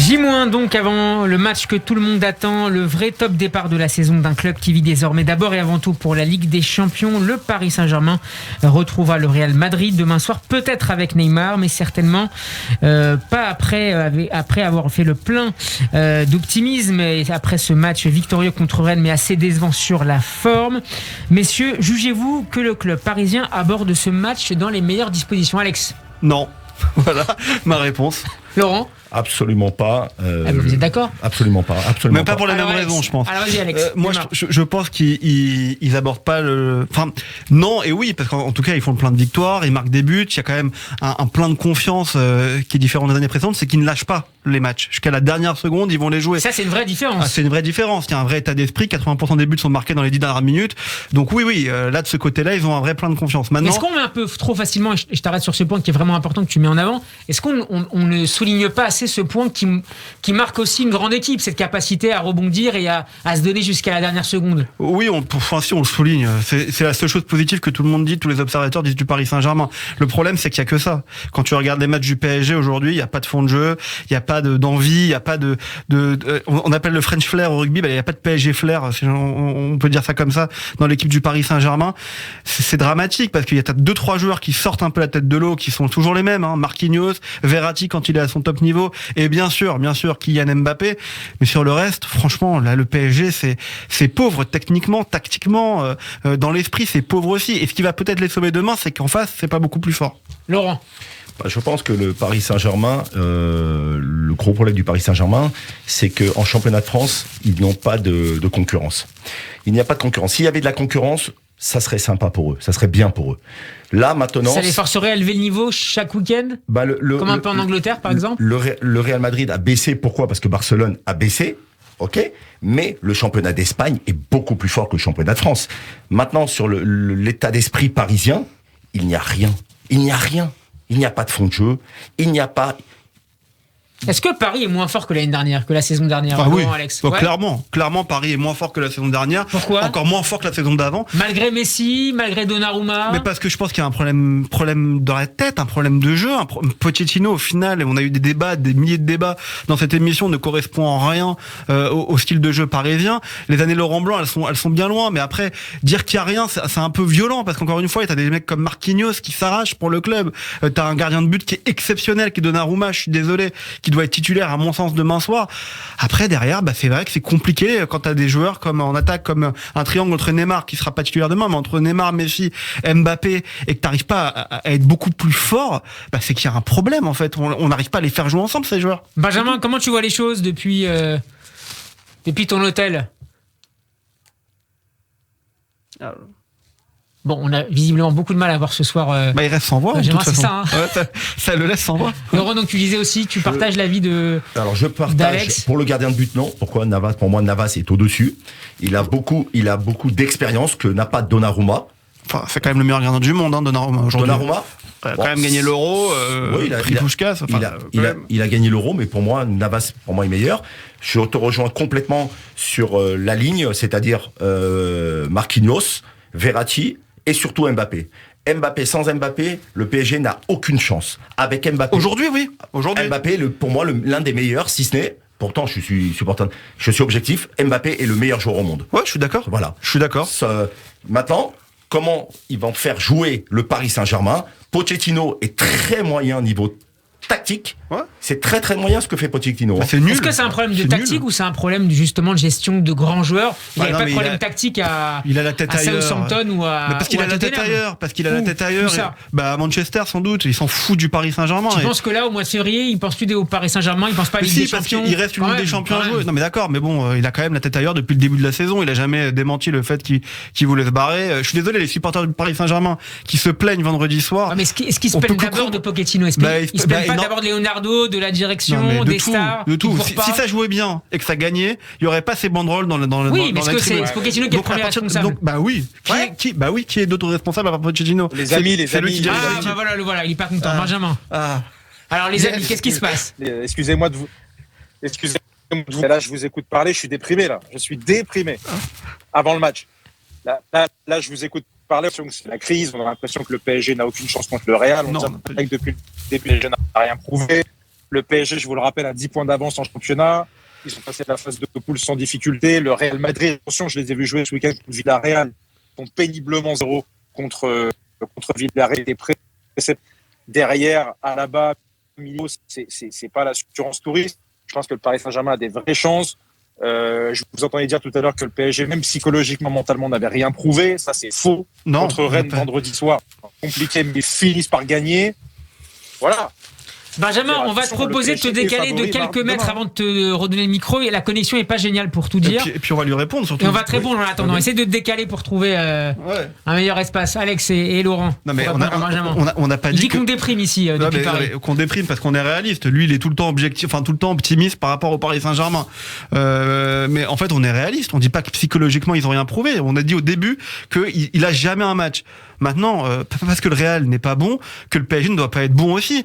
J- donc avant le match que tout le monde attend, le vrai top départ de la saison d'un club qui vit désormais d'abord et avant tout pour la Ligue des Champions. Le Paris Saint-Germain retrouvera le Real Madrid demain soir, peut-être avec Neymar, mais certainement pas après avoir fait le plein d'optimisme et après ce match victorieux contre Rennes, mais assez décevant sur la forme. Messieurs, jugez-vous que le club parisien aborde ce match dans les meilleures dispositions? Alex? Non. Voilà ma réponse. Laurent? Absolument pas. Vous êtes d'accord? Absolument pas. Absolument Même pas pour les mêmes Alex, raisons, je pense. Alors vas-y, Alex. Moi, je pense qu'ils abordent pas le. Enfin, non et oui, parce qu'en tout cas, ils font le plein de victoires, ils marquent des buts. Il y a quand même un plein de confiance qui est différent des années précédentes, c'est qu'ils ne lâchent pas les matchs jusqu'à la dernière seconde. Ils vont les jouer. Ça, c'est une vraie différence. C'est une vraie différence. Il y a un vrai état d'esprit. 80% des buts sont marqués dans les 10 dernières minutes. Donc oui, là de ce côté-là, ils ont un vrai plein de confiance. Maintenant, est-ce qu'on met un peu trop facilement, et je t'arrête sur ce point qui est vraiment important que tu mets en avant, est-ce qu'on ne souligne pas assez ce point qui marque aussi une grande équipe, cette capacité à rebondir et à se donner jusqu'à la dernière seconde? Oui, si on le souligne, c'est la seule chose positive que tout le monde dit, tous les observateurs disent du Paris Saint-Germain. Le problème, c'est qu'il y a que ça. Quand tu regardes les matchs du PSG aujourd'hui, il y a pas de fond de jeu, il y a pas d'envie, il y a pas on appelle le French flair au rugby, il y a pas de PSG flair, on peut dire ça comme ça, dans l'équipe du Paris Saint-Germain. C'est dramatique parce qu'il y a 2-3 joueurs qui sortent un peu la tête de l'eau, qui sont toujours les mêmes, Marquinhos, Verratti quand il est à son top niveau, et bien sûr Kylian Mbappé, mais sur le reste, franchement, là le PSG c'est pauvre techniquement, tactiquement, dans l'esprit c'est pauvre aussi. Et ce qui va peut-être les sauver demain, c'est qu'en face c'est pas beaucoup plus fort. Laurent? Je pense que le Paris Saint-Germain, le gros problème du Paris Saint-Germain, c'est qu'en championnat de France, ils n'ont pas de concurrence. Il n'y a pas de concurrence. S'il y avait de la concurrence, ça serait sympa pour eux, ça serait bien pour eux. Là, maintenant... Ça les forcerait à élever le niveau chaque week-end, comme un peu en Angleterre, par exemple? Le Real Madrid a baissé. Pourquoi? Parce que Barcelone a baissé, ok, mais le championnat d'Espagne est beaucoup plus fort que le championnat de France. Maintenant, sur l'état d'esprit parisien, il n'y a rien. Il n'y a rien. Il n'y a pas de fond de jeu. Il n'y a pas... Est-ce que Paris est moins fort que l'année dernière, que la saison dernière? Oui, Alex? Ouais. Clairement, Paris est moins fort que la saison dernière. Pourquoi? Encore moins fort que la saison d'avant. Malgré Messi, malgré Donnarumma? Mais parce que je pense qu'il y a un problème dans la tête, un problème de jeu. Pochettino, au final, on a eu des débats, des milliers de débats dans cette émission, ne correspond en rien au style de jeu parisien. Les années Laurent Blanc, elles sont bien loin. Mais après, dire qu'il y a rien, c'est un peu violent parce qu'encore une fois, t'as des mecs comme Marquinhos qui s'arrachent pour le club. T'as un gardien de but qui est exceptionnel, qui est Donnarumma, je suis désolé, qui doit être titulaire à mon sens demain soir. Après derrière, c'est vrai que c'est compliqué quand t'as des joueurs comme en attaque, comme un triangle entre Neymar qui sera pas titulaire demain, mais entre Neymar, Messi, Mbappé, et que t'arrives pas à être beaucoup plus fort, c'est qu'il y a un problème en fait. On n'arrive pas à les faire jouer ensemble ces joueurs. Benjamin, comment tu vois les choses depuis ton hôtel? Bon, on a visiblement beaucoup de mal à voir ce soir. Il reste sans voix. De toute façon. Ça, ça le laisse sans voix. Laurent, donc tu disais aussi, tu partages l'avis de. Alors je partage d'Alex. Pour le gardien de but, non. Pourquoi Navas? Pour moi, Navas est au-dessus. Il a beaucoup d'expérience que n'a pas Donnarumma. Enfin, c'est quand même le meilleur gardien du monde, Donnarumma aujourd'hui. Donnarumma a quand même gagné l'Euro. Oui, il a gagné l'Euro, mais pour moi, Navas, est meilleur. Je te rejoins complètement sur la ligne, c'est-à-dire Marquinhos, Verratti. Et surtout Mbappé. Sans Mbappé, le PSG n'a aucune chance. Avec Mbappé. Aujourd'hui, oui. Mbappé, pour moi, l'un des meilleurs, si ce n'est. Pourtant, je suis supporter. Je suis objectif. Mbappé est le meilleur joueur au monde. Ouais, je suis d'accord. Voilà. Je suis d'accord. Maintenant, comment ils vont faire jouer le Paris Saint-Germain? Pochettino est très moyen niveau tactique. Ouais. C'est très très moyen ce que fait Pochettino. C'est nul. Est-ce que c'est un problème de tactique ou c'est un problème justement de gestion de grands joueurs? Il n'y avait pas de problème tactique à Southampton ou à. Mais parce qu'il a la tête ailleurs. La tête ailleurs. À Manchester sans doute. Il s'en fout du Paris Saint-Germain. Tu penses que là au mois de février, il pense plus au Paris Saint-Germain, il pense pas à Ligue des Champions? Il reste une Ligue des Champions à jouer. Non mais d'accord, mais bon, il a quand même la tête ailleurs depuis le début de la saison. Il a jamais démenti le fait qu'il voulait se barrer. Je suis désolé, les supporters du Paris Saint-Germain qui se plaignent vendredi soir. Mais est-ce qu'ils se plaignent d'abord de Pochettino? Ils se plaignent pas d'abord de Leonardo, de la direction, des stars? De tout. Si ça jouait bien et que ça gagnait, il y aurait pas ces banderoles dans oui, mais est-ce que c'est Pochettino qui est le premier responsable? Oui. Qui est d'autres responsables à part Pochettino? Les amis. Voilà, il est pas content. Benjamin. Alors les amis, qu'est-ce qui se passe? Excusez-moi de vous. Là, je vous écoute parler, je suis déprimé là. Je suis déprimé. Avant le match. Là, je vous écoute parler, c'est la crise. On a l'impression que le PSG n'a aucune chance contre le Real. On dirait que depuis le début, les jeunes n'ont rien prouvé. Le PSG, je vous le rappelle, a 10 points d'avance en championnat. Ils sont passés à la phase de poule sans difficulté. Le Real Madrid, attention, je les ai vus jouer ce week-end contre Villarreal. Ils sont péniblement 0 contre Villarreal. Et derrière, Alaba, Milo, c'est pas l'assurance touriste. Je pense que le Paris Saint-Germain a des vraies chances. Je vous entendais dire tout à l'heure que le PSG, même psychologiquement, mentalement, n'avait rien prouvé. Ça, c'est faux. Non, contre Rennes vendredi soir, compliqué, mais ils finissent par gagner. Voilà. Benjamin, on va te proposer de te décaler de quelques mètres avant de te redonner le micro. Et la connexion est pas géniale pour tout dire. Et puis on va lui répondre surtout. Et on va te répondre en attendant. Essaye de te décaler pour trouver un meilleur espace. Alex et Laurent. Non mais on n'a pas dit qu'on déprime ici depuis Paris. Qu'on déprime parce qu'on est réaliste. Lui, il est tout le temps objectif, enfin tout le temps optimiste par rapport au Paris Saint-Germain. Mais en fait, on est réaliste. On dit pas que psychologiquement ils ont rien prouvé. On a dit au début qu'il a jamais un match. Maintenant, parce que le Real n'est pas bon, que le PSG ne doit pas être bon aussi.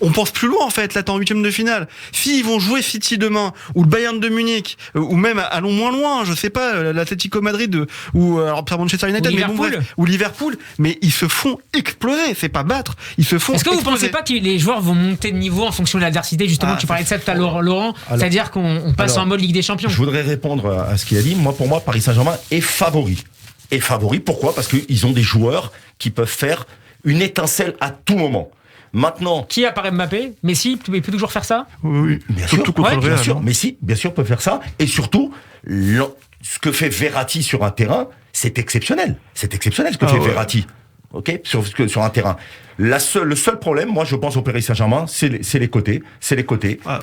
On pense plus loin en fait. Là, t'es en huitième de finale. S'ils vont jouer City demain, ou le Bayern de Munich, ou même allons moins loin, je sais pas, l'Atlético Madrid, ou alors Manchester United, mais bon bref, ou Liverpool, mais ils se font exploser. C'est pas battre, ils se font. Est-ce que exploser. vous pensez pas que les joueurs vont monter de niveau en fonction de l'adversité? Justement, tu parlais de ça tout à l'heure, Laurent. C'est-à-dire qu'on passe en mode Ligue des Champions. Je voudrais répondre à ce qu'il a dit. Pour moi, Paris Saint-Germain est favori. Pourquoi? Parce qu'ils ont des joueurs qui peuvent faire une étincelle à tout moment. Maintenant, qui apparaît Mbappé? Messi, il peut toujours faire ça? Oui, bien sûr, contre le Real, bien sûr. Messi, bien sûr, peut faire ça. Et surtout, ce que fait Verratti sur un terrain, c'est exceptionnel. C'est exceptionnel ce que fait Verratti. Ok, sur un terrain. Le seul problème, moi, je pense au Paris Saint-Germain, c'est les côtés,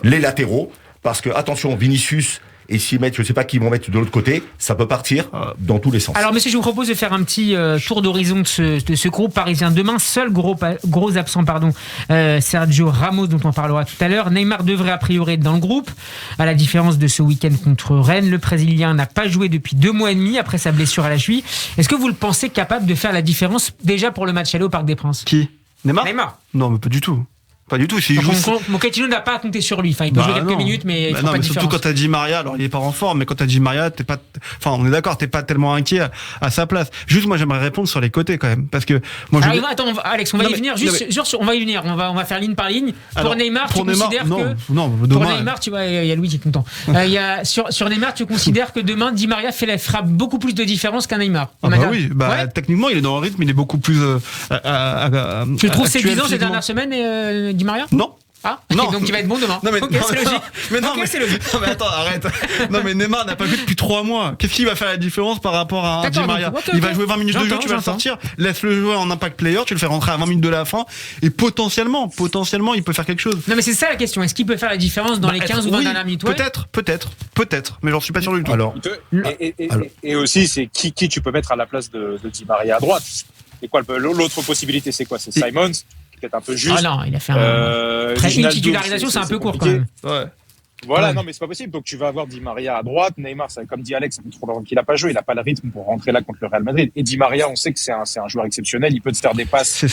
les latéraux, parce que attention, Vinicius. Et s'ils mettent, je sais pas qui vont mettre de l'autre côté, ça peut partir dans tous les sens. Alors, monsieur, je vous propose de faire un petit tour d'horizon de ce groupe parisien. Demain, seul gros absent, Sergio Ramos, dont on parlera tout à l'heure. Neymar devrait a priori être dans le groupe, à la différence de ce week-end contre Rennes. Le Brésilien n'a pas joué depuis 2 mois et demi après sa blessure à la cheville. Est-ce que vous le pensez capable de faire la différence déjà pour le match aller au Parc des Princes? Qui? Neymar? Non, mais pas du tout. Pas du tout. Pochettino n'a pas à compter sur lui. Enfin, il peut jouer quelques minutes, mais il faut pas de différence. Surtout quand t'as Di Maria, alors il est pas en forme, mais quand t'as Di Maria, on est d'accord, t'es pas tellement inquiet à sa place. Juste, moi, j'aimerais répondre sur les côtés quand même, parce que moi. Attends, Alex, on va y venir. On va y venir. On va faire ligne par ligne. Pour Neymar, tu considères que pour Neymar, tu vois, il y a Louis qui est content. Sur Neymar, tu considères que demain, Di Maria fera beaucoup plus de différence qu'un Neymar. Oui, techniquement, il est dans le rythme, il est beaucoup plus. Tu trouves séduisant ces dernières semaines, Di Maria? Non. Ah, non. Donc il va être bon demain. C'est logique. C'est logique. Non, mais attends, arrête. Non, mais Neymar n'a pas joué depuis 3 mois. Qu'est-ce qui va faire la différence par rapport à un Di Maria? Il va jouer 20 minutes de jeu, tu vas le sortir. Laisse-le jouer en impact player, tu le fais rentrer à 20 minutes de la fin. Et potentiellement, il peut faire quelque chose. Non, mais c'est ça la question. Est-ce qu'il peut faire la différence dans les 15 ou 20 dernières minutes? Peut-être. Mais j'en suis pas sûr du tout. Alors. Et aussi, c'est qui tu peux mettre à la place de Di Maria à droite? Et quoi, l'autre possibilité, c'est quoi? C'est Simons? Peut-être un peu juste. Ah non, il a fait une titularisation, c'est un peu court quand même. Ouais. Voilà, non, mais c'est pas possible. Donc tu vas avoir Di Maria à droite, Neymar, comme dit Alex, ça fait trop longtemps qu'il a pas joué, il a pas le rythme pour rentrer là contre le Real Madrid. Et Di Maria, on sait que c'est un joueur exceptionnel, il peut te faire des passes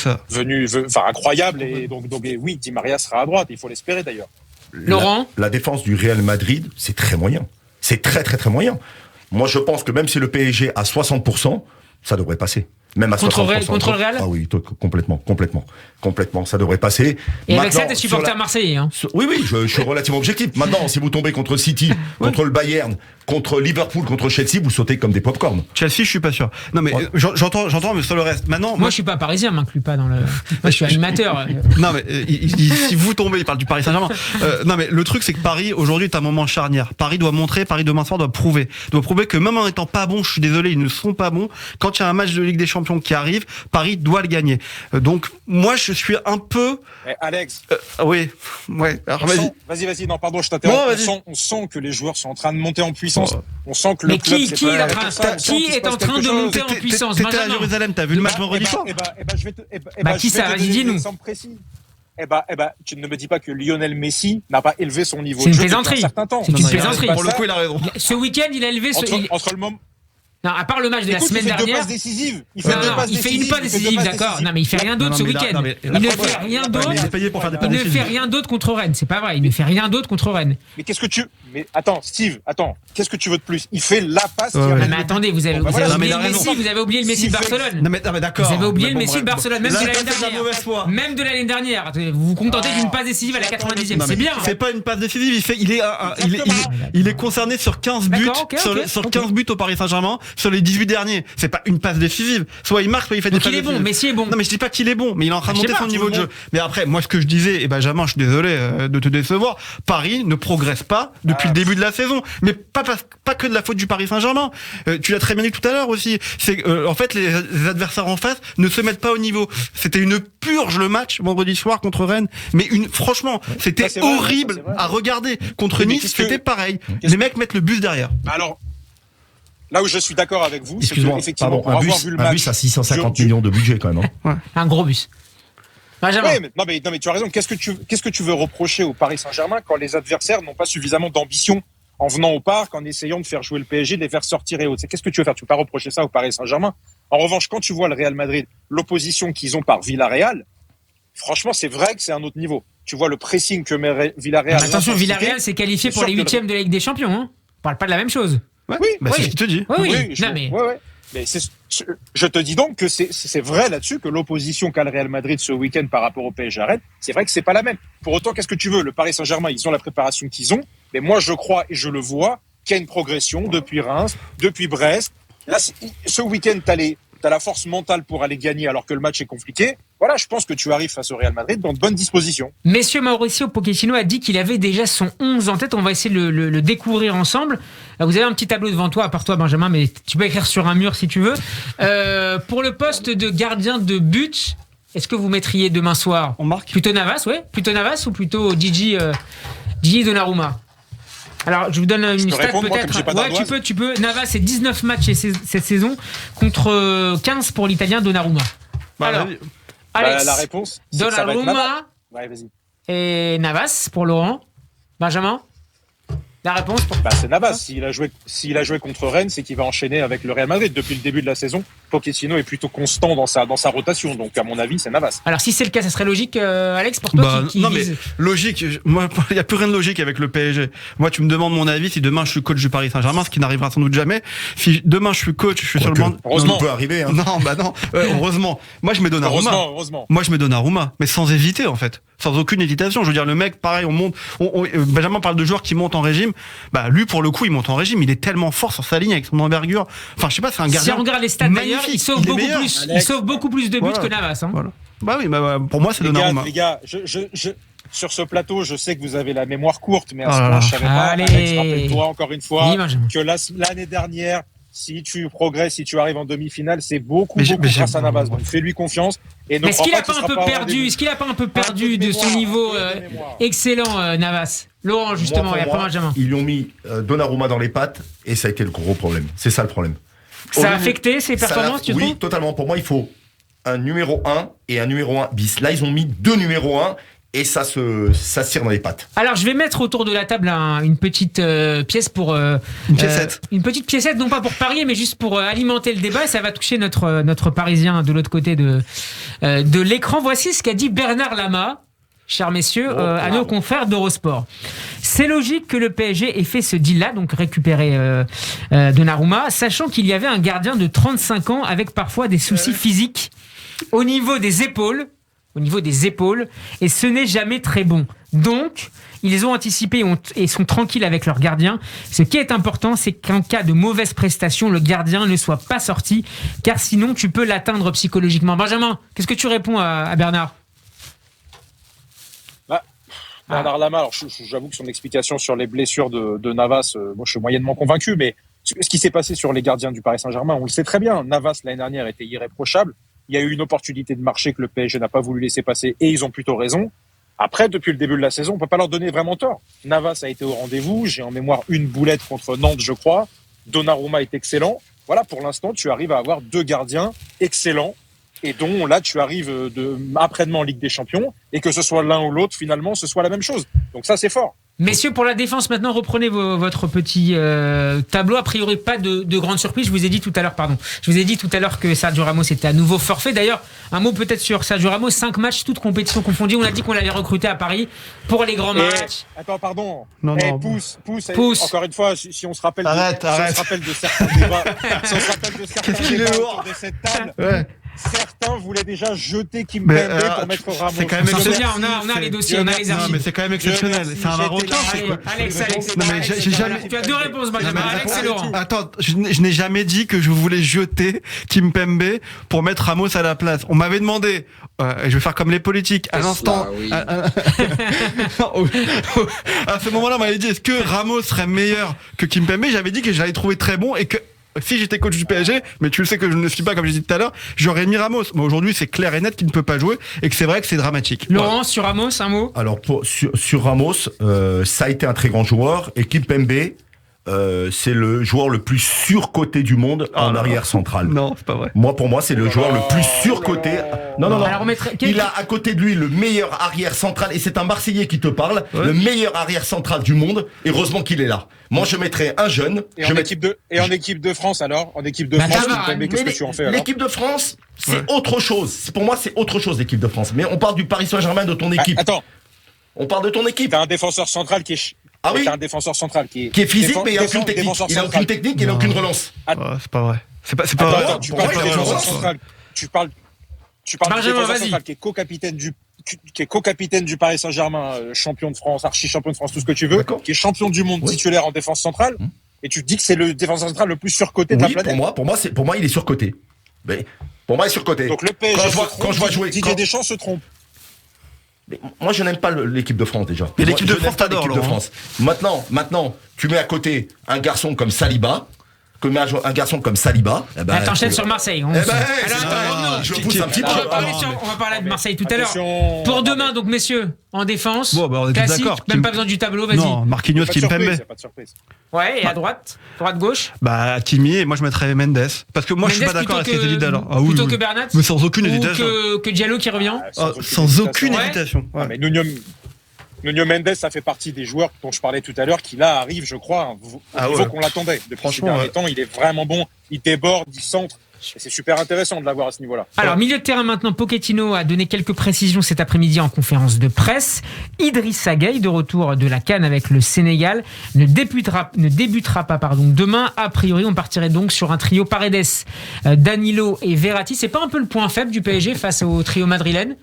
incroyables. Et donc oui, Di Maria sera à droite, il faut l'espérer d'ailleurs. Laurent, la défense du Real Madrid, c'est très moyen. C'est très très très moyen. Moi, je pense que même si le PSG a 60%, ça devrait passer. Même à contre le Real? Ah oui, complètement. Ça devrait passer. Et avec ça, t'es supporter marseillais, hein? Oui, je suis relativement objectif. Maintenant, si vous tombez contre City, contre le Bayern, contre Liverpool, contre Chelsea, vous sautez comme des pop-corn. Chelsea, je suis pas sûr. Non, mais j'entends, mais sur le reste. Maintenant, moi, je suis pas parisien, m'inclus pas dans le. Moi, je suis animateur. Non, mais si vous tombez, il parle du Paris Saint-Germain. Non, mais le truc, c'est que Paris, aujourd'hui, est un moment charnière. Paris doit montrer, Paris demain soir doit prouver que même en étant pas bon, je suis désolé, ils ne sont pas bons. Quand il y a un match de Ligue des Champions qui arrive, Paris doit le gagner. Donc, moi, je suis un peu. Alex. Oui. Alors, vas-y. Non, pardon, je t'interromps. On sent que les joueurs sont en train de monter en puissance. On sent que le club. Qui est en train de monter en puissance? T'étais à Jérusalem, t'as vu le match vendredi soir? Qui ça? Vas-y, dis-nous. Tu ne me dis pas que Lionel Messi n'a pas élevé son niveau de jeu depuis un certain temps. C'est une plaisanterie. Pour le coup, il a raison. Ce week-end, il a élevé entre le moment. Non, à part le match de la semaine dernière. Il fait 2 passes décisives. Il fait une passe décisive, d'accord. Non, mais il fait rien d'autre ce week-end. Il ne fait rien d'autre. Il est payé pour faire des passes Il ne décisives. fait rien d'autre contre Rennes. C'est pas vrai. Il ne fait rien d'autre contre Rennes. Mais attends, Steve, qu'est-ce que tu veux de plus? Il fait la passe. Mais attendez, vous avez oublié le Messi. Vous avez oublié le Messi de Barcelone. Non mais d'accord. Vous avez oublié le Messi de Barcelone, même de l'année dernière. mauvaise foi. Même de l'année dernière. Vous vous contentez d'une passe décisive à la 90e. C'est bien. C'est pas une passe décisive. Il est concerné sur 15 buts, sur 15 buts au Paris Saint-Germain, sur les 18 derniers. C'est pas une passe décisive. Soit il marque, soit il fait des passes décisives. Donc il est bon. Messi est bon. Non mais je dis pas qu'il est bon, mais il est en train de monter son niveau de jeu. Mais après, moi ce que je disais, et Benjamin, je suis désolé de te décevoir. Paris ne progresse pas depuis le début de la saison, mais pas que de la faute du Paris Saint-Germain. Tu l'as très bien dit tout à l'heure aussi. C'est en fait les adversaires en face ne se mettent pas au niveau. C'était une purge le match vendredi soir contre Rennes, mais franchement, c'était horrible à regarder. Contre Nice, c'était pareil. Les mecs mettent le bus derrière. Alors là où je suis d'accord avec vous, c'est que effectivement, pour avoir vu le match, un bus à 650 millions de budget quand même. Un gros bus. Ouais, non mais tu as raison. Qu'est-ce que tu veux reprocher au Paris Saint-Germain quand les adversaires n'ont pas suffisamment d'ambition en venant au parc, en essayant de faire jouer le PSG, de les faire sortir et autres? Qu'est-ce que tu veux faire? Tu peux pas reprocher ça au Paris Saint-Germain. En revanche, quand tu vois le Real Madrid, l'opposition qu'ils ont par Villarreal, franchement, c'est vrai que c'est un autre niveau. Tu vois le pressing que met Villarreal. Attention, Villarreal s'est qualifié pour les 8e de la Ligue des Champions. On parle pas de la même chose. Oui, c'est ce qu'il te dit. Mais je te dis donc que c'est vrai là-dessus que l'opposition qu'a le Real Madrid ce week-end par rapport au PSG à Rennes, c'est vrai que c'est pas la même. Pour autant, qu'est-ce que tu veux? Le Paris Saint-Germain, ils ont la préparation qu'ils ont, mais moi je crois et je le vois qu'il y a une progression depuis Reims, depuis Brest. Là, ce week-end, t'as la force mentale pour aller gagner alors que le match est compliqué. Voilà, je pense que tu arrives face au Real Madrid dans de bonnes dispositions. Monsieur Mauricio Pochettino a dit qu'il avait déjà son 11 en tête. On va essayer de le découvrir ensemble. Vous avez un petit tableau devant toi, à part toi, Benjamin, mais tu peux écrire sur un mur si tu veux. Pour le poste de gardien de but, est-ce que vous mettriez demain soir? On marque plutôt Navas, plutôt Navas ou plutôt Gigi Donnarumma? Alors, je vous donne une stat peut-être. Tu peux. Navas, c'est 19 matchs cette saison contre 15 pour l'Italien Donnarumma. Alors, Alex, la réponse, Donnarumma et Navas pour Laurent. Benjamin, la réponse c'est Navas. S'il a joué contre Rennes, c'est qu'il va enchaîner avec le Real Madrid. Depuis le début de la saison, Pochettino est plutôt constant dans sa rotation. Donc, à mon avis, c'est Navas. Alors, si c'est le cas, ça serait logique, Alex, pour toi mais logique. Moi, il n'y a plus rien de logique avec le PSG. Moi, tu me demandes mon avis si demain je suis coach du Paris Saint-Germain, ce qui n'arrivera sans doute jamais. Si demain je suis coach, je suis sur le banc. Heureusement, peut arriver. Hein. Non. Heureusement. Moi, je mets Donnarumma. Heureusement. Moi, je mets Donnarumma, mais sans hésiter en fait. Sans aucune hésitation. Je veux dire, le mec, pareil, on monte. Benjamin parle de joueurs qui montent en régime. Lui, pour le coup, il monte en régime. Il est tellement fort sur sa ligne avec son envergure. Enfin, je sais pas, c'est un gardien. Si on regarde les stats d'ailleurs, il sauve beaucoup plus de buts que Navas. Hein. Voilà. Pour moi, c'est Donnarumma. Les gars, sur ce plateau, je sais que vous avez la mémoire courte, mais à ce moment, je savais pas. Alex, rappelle-toi encore une fois que l'année dernière, si tu progresses, si tu arrives en demi-finale, c'est beaucoup grâce à Navas. Donc fais-lui confiance. Et mais est-ce qu'il a pas un peu perdu de son niveau excellent, Navas? Laurent, justement, et après Benjamin. Ils lui ont mis Donnarumma dans les pattes et ça a été le gros problème. C'est ça le problème. Ça a affecté ses performances, tu trouves? Oui, totalement. Pour moi, il faut un numéro 1 et un numéro 1 bis. Là, ils ont mis 2 numéros 1 et ça se tire dans les pattes. Alors, je vais mettre autour de la table une petite pièce pour... une piécette. Une petite piécette, non pas pour parier, mais juste pour alimenter le débat. Et ça va toucher notre Parisien de l'autre côté de l'écran. Voici ce qu'a dit Bernard Lama, chers messieurs, à nos confrères d'Eurosport. C'est logique que le PSG ait fait ce deal-là, donc récupérer Donnarumma, sachant qu'il y avait un gardien de 35 ans avec parfois des soucis physiques au niveau des épaules, et ce n'est jamais très bon. Donc, ils ont anticipé et sont tranquilles avec leur gardien. Ce qui est important, c'est qu'en cas de mauvaise prestation, le gardien ne soit pas sorti, car sinon tu peux l'atteindre psychologiquement. Benjamin, qu'est-ce que tu réponds à Bernard ? Bernard Lama, alors j'avoue que son explication sur les blessures de Navas, moi je suis moyennement convaincu, mais ce qui s'est passé sur les gardiens du Paris Saint-Germain, on le sait très bien. Navas l'année dernière était irréprochable. Il y a eu une opportunité de marché que le PSG n'a pas voulu laisser passer et ils ont plutôt raison. Après, depuis le début de la saison, on peut pas leur donner vraiment tort. Navas a été au rendez-vous. J'ai en mémoire une boulette contre Nantes, je crois. Donnarumma est excellent. Voilà, pour l'instant, tu arrives à avoir 2 gardiens excellents et dont là, tu arrives après-demain en Ligue des Champions et que ce soit l'un ou l'autre, finalement, ce soit la même chose. Donc ça, c'est fort. Messieurs, pour la défense, maintenant, reprenez votre petit tableau. A priori, pas de grande surprise. Je vous ai dit tout à l'heure que Sergio Ramos était à nouveau forfait. D'ailleurs, un mot peut-être sur Sergio Ramos. 5 matchs, toutes compétitions confondues. On a dit qu'on l'avait recruté à Paris pour les grands matchs. Attends, pardon. Non. Pousse. Encore une fois, si on se rappelle, arrête. Si on se rappelle de certains débats, autour de cette table. Ouais. Certains voulaient déjà jeter Kimpembe pour mettre Ramos. C'est quand même On a les dossiers, on a les archives. Non, mais c'est quand même exceptionnel. C'est un marocain. Alex. Non, mais j'ai jamais. Tu as 2 réponses, Benjamin. Alex et Laurent. Attends, je n'ai jamais dit que je voulais jeter Kimpembe pour mettre Ramos à la place. On m'avait demandé, je vais faire comme les politiques, à l'instant. Oui. À ce moment-là, on m'avait dit, est-ce que Ramos serait meilleur que Kimpembe? J'avais dit que je l'avais trouvé très bon et que si j'étais coach du PSG, mais tu le sais que je ne le suis pas comme j'ai dit tout à l'heure, j'aurais mis Ramos. Mais aujourd'hui, c'est clair et net qu'il ne peut pas jouer et que c'est vrai que c'est dramatique. Laurent, sur Ramos, un mot? Alors, sur Ramos, ça a été un très grand joueur. Et Kimpembe, c'est le joueur le plus surcoté du monde en arrière central. Non, c'est pas vrai. Pour moi, c'est le joueur le plus surcoté. Non. Alors, Il a à côté de lui le meilleur arrière central, et c'est un Marseillais qui te parle, le meilleur arrière central du monde. Heureusement qu'il est là. Moi, je mettrais un jeune. En équipe de France, alors? En équipe de France, qu'est-ce que tu en fais, alors? L'équipe de France, c'est autre chose. Pour moi, c'est autre chose, l'équipe de France. Mais on parle du Paris Saint-Germain, de ton équipe. Attends. On parle de ton équipe. T'as un défenseur central qui est... Ah oui. T'as un défenseur central qui est physique, mais il n'a aucune technique. Il n'a aucune technique, il n'a aucune relance. C'est pas vrai. C'est pas vrai. Attends, tu parles d'un défenseur central. Tu parles d'un défenseur central qui est co-capitaine du Paris Saint-Germain, champion de France, archi-champion de France, tout ce que tu veux, qui est champion du monde titulaire en défense centrale, et tu te dis que c'est le défenseur central le plus surcoté de la planète. Pour moi, il est surcoté. Mais pour moi, il est surcoté. Donc le PSG, quand je vois jouer, Didier Deschamps se trompe. Mais moi, je n'aime pas l'équipe de France déjà. Mais l'équipe de France, t'adores, Laurent. Maintenant, tu mets à côté un garçon comme Saliba. Un garçon comme Saliba. T'enchaînes sur Marseille. Je pousse un petit peu. On va parler de Marseille tout à l'heure. Pour demain, donc, messieurs, en défense. On est classique, d'accord. même pas besoin du tableau, vas-y. Non, Marquinhos, Kimpembe. Pas de surprise. Ouais, et à droite, gauche. Kimi, et moi je mettrais Mendes. Parce que moi je suis pas d'accord avec ce que tu as dit tout à l'heure. Plutôt que Bernat. Mais sans aucune hésitation. Que Diallo qui revient. Sans aucune hésitation. Mais Nuno Mendes, ça fait partie des joueurs dont je parlais tout à l'heure, qui là arrive, je crois, au niveau qu'on l'attendait. Depuis ces derniers temps, il est vraiment bon, il déborde, il centre. Et c'est super intéressant de l'avoir à ce niveau-là. Alors, milieu de terrain maintenant, Pochettino a donné quelques précisions cet après-midi en conférence de presse. Idrissa Gueye, de retour de la CAN avec le Sénégal, ne débutera pas demain. A priori, on partirait donc sur un trio Paredes, Danilo et Verratti. C'est pas un peu le point faible du PSG face au trio madrilène?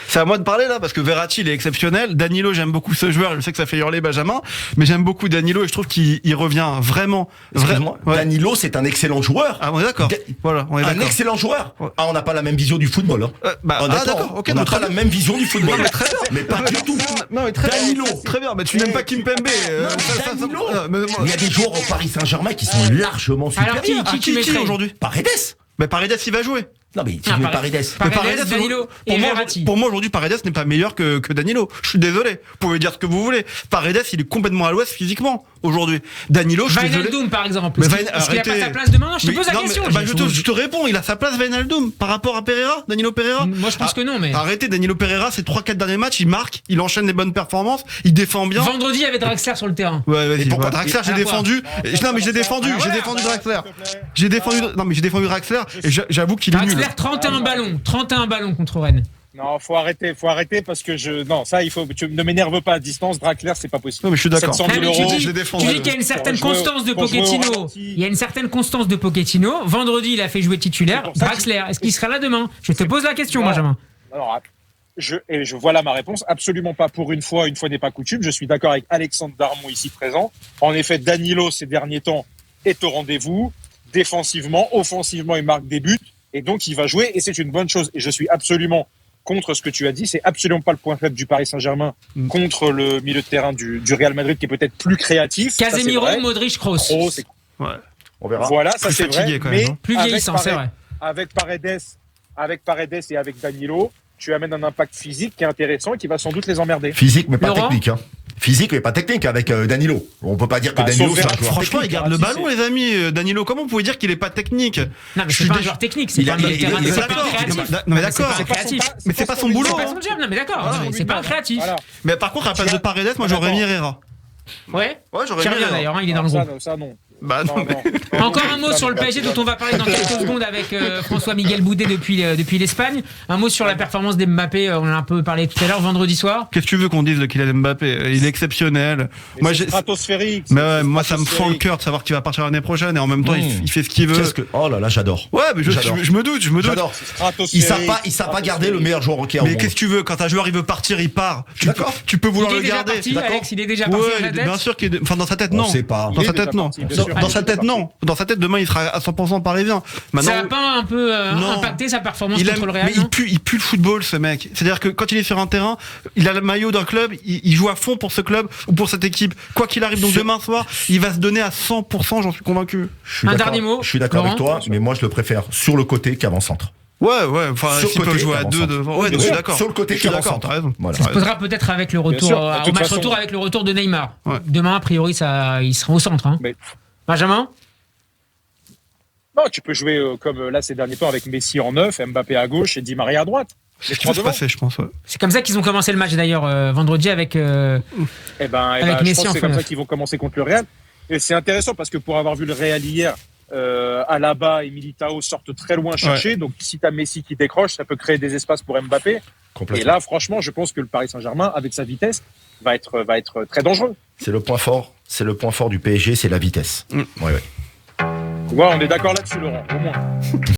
C'est à moi de parler là parce que Verratti il est exceptionnel. Danilo, j'aime beaucoup ce joueur, je sais que ça fait hurler Benjamin, mais j'aime beaucoup Danilo et je trouve qu'il revient vraiment. Danilo, c'est un excellent joueur. Ah, on est d'accord. Voilà, on est d'accord. Un excellent joueur. Ah, on n'a pas la même vision du football. Hein. D'accord. Ok, on n'a pas la même vision du football. Non, mais très bien. Mais pas du tout. Non, mais très Danilo. Très bien. Mais tu n'aimes pas Kimpembe. Danilo. Il y a des joueurs au Paris Saint-Germain qui sont largement supérieurs. Alors qui aujourd'hui? Paredes. Mais Paredes il va jouer. Non mais tu mets Paredes. Danilo et Verratti. Pour moi aujourd'hui Paredes n'est pas meilleur que Danilo. Je suis désolé. Vous pouvez dire ce que vous voulez. Paredes il est complètement à l'ouest physiquement aujourd'hui. Danilo, je suis désolé. Wijnaldum par exemple. Est-ce qu'il a pas sa place demain? Je te pose la question. Je te réponds. Il a sa place Wijnaldum par rapport à Pereira, Danilo Pereira. Moi je pense que non mais. Arrêtez Danilo Pereira, ces 3-4 derniers matchs, il marque, il enchaîne les bonnes performances, il défend bien. Vendredi il y avait Draxler sur le terrain. Ouais vas-y. Et pourquoi Draxler j'ai défendu? Non mais j'ai défendu Draxler. J'ai défendu Draxler et j'avoue qu'il est nul. Draxler 31 ballons contre Rennes. Non, faut arrêter parce que tu ne m'énerve pas à distance. Draxler, c'est pas possible. Non, mais je suis d'accord. 700 000 euros. Tu dis qu'il y a une certaine constance de Pochettino. Il y a une certaine constance de Pochettino. Vendredi, il a fait jouer titulaire. Draxler, est-ce qu'il sera là demain? Je te pose la question, Benjamin. Alors, je vois là ma réponse. Absolument pas pour une fois n'est pas coutume. Je suis d'accord avec Alexandre Darmon ici présent. En effet, Danilo, ces derniers temps, est au rendez-vous. Défensivement, offensivement, il marque des buts. Et donc, il va jouer, et c'est une bonne chose. Et je suis absolument contre ce que tu as dit. C'est absolument pas le point faible du Paris Saint-Germain contre le milieu de terrain du Real Madrid, qui est peut-être plus créatif. Casemiro, Modric, Kroos. Ouais. On verra. Voilà, ça c'est vrai. Mais plus vieillissant, c'est vrai. Avec Paredes et avec Danilo, tu amènes un impact physique qui est intéressant et qui va sans doute les emmerder. Physique, mais pas Laurent technique. physique mais pas technique avec Danilo. On peut pas dire que Danilo c'est un joueur franchement, il garde le ballon, les amis. Danilo, comment vous pouvez dire qu'il est pas technique? Non, mais c'est pas un joueur technique, c'est pas un créatif. Non, mais d'accord. Mais c'est pas son boulot. C'est pas son job, non, mais d'accord. C'est pas un créatif. Mais par contre, à la place de Paredes, moi j'aurais mis Herrera. Ouais, j'aurais qui revient d'ailleurs, il est dans le groupe. Ça, non. Bah non, mais... Encore un mot sur le PSG dont on va parler dans quelques secondes avec François-Miguel Boudet depuis l'Espagne. Un mot sur la performance d'Mbappé, on en a un peu parlé tout à l'heure, vendredi soir. Qu'est-ce que tu veux qu'on dise de Kylian Mbappé? Il est exceptionnel. Moi, c'est stratosphérique. Mais ouais, moi ça me fend le cœur de savoir qu'il va partir l'année prochaine et en même temps il fait ce qu'il veut. Oh là là, j'adore. Ouais, mais je me doute. J'adore. Ils savent pas garder le meilleur joueur qui est au monde. Mais qu'est-ce que tu veux? Quand un joueur il veut partir, il part. Tu peux vouloir le garder. Alex, il est déjà parti. Bien sûr qu'il est... Enfin, dans sa tête, non. On sait pas. Dans sa tête, non. Dans sa tête, non. Dans sa tête, demain, il sera à 100% parisien. Maintenant, ça n'a pas un peu impacté sa performance contre le Real? Mais il pue le football, ce mec. C'est-à-dire que quand il est sur un terrain, il a le maillot d'un club, il joue à fond pour ce club ou pour cette équipe. Quoi qu'il arrive, donc demain soir, il va se donner à 100%, j'en suis convaincu. Un dernier mot. Je suis d'accord avec toi, mais moi, je le préfère sur le côté qu'avant-centre. Ouais, enfin, s'il peut jouer à deux devant. Ouais, je suis d'accord. Sur le côté, je suis d'accord, t'as raison. Ça se posera peut-être avec le retour, au match retour avec le retour de Neymar. Demain, a priori, il sera au centre. Benjamin? Non, tu peux jouer comme là ces derniers temps avec Messi en 9, Mbappé à gauche et Di Maria à droite. C'est ce qui va se passer, je pense. Ouais. C'est comme ça qu'ils ont commencé le match d'ailleurs vendredi avec Messi je pense que c'est comme ça qu'ils vont commencer contre le Real. Et c'est intéressant parce que pour avoir vu le Real hier, Alaba et Militao sortent très loin chercher. Donc si tu as Messi qui décroche, ça peut créer des espaces pour Mbappé. Et là, franchement, je pense que le Paris Saint-Germain, avec sa vitesse, va être très dangereux. C'est le point fort du PSG, c'est la vitesse. Ouais, on est d'accord là-dessus, Laurent, au moins.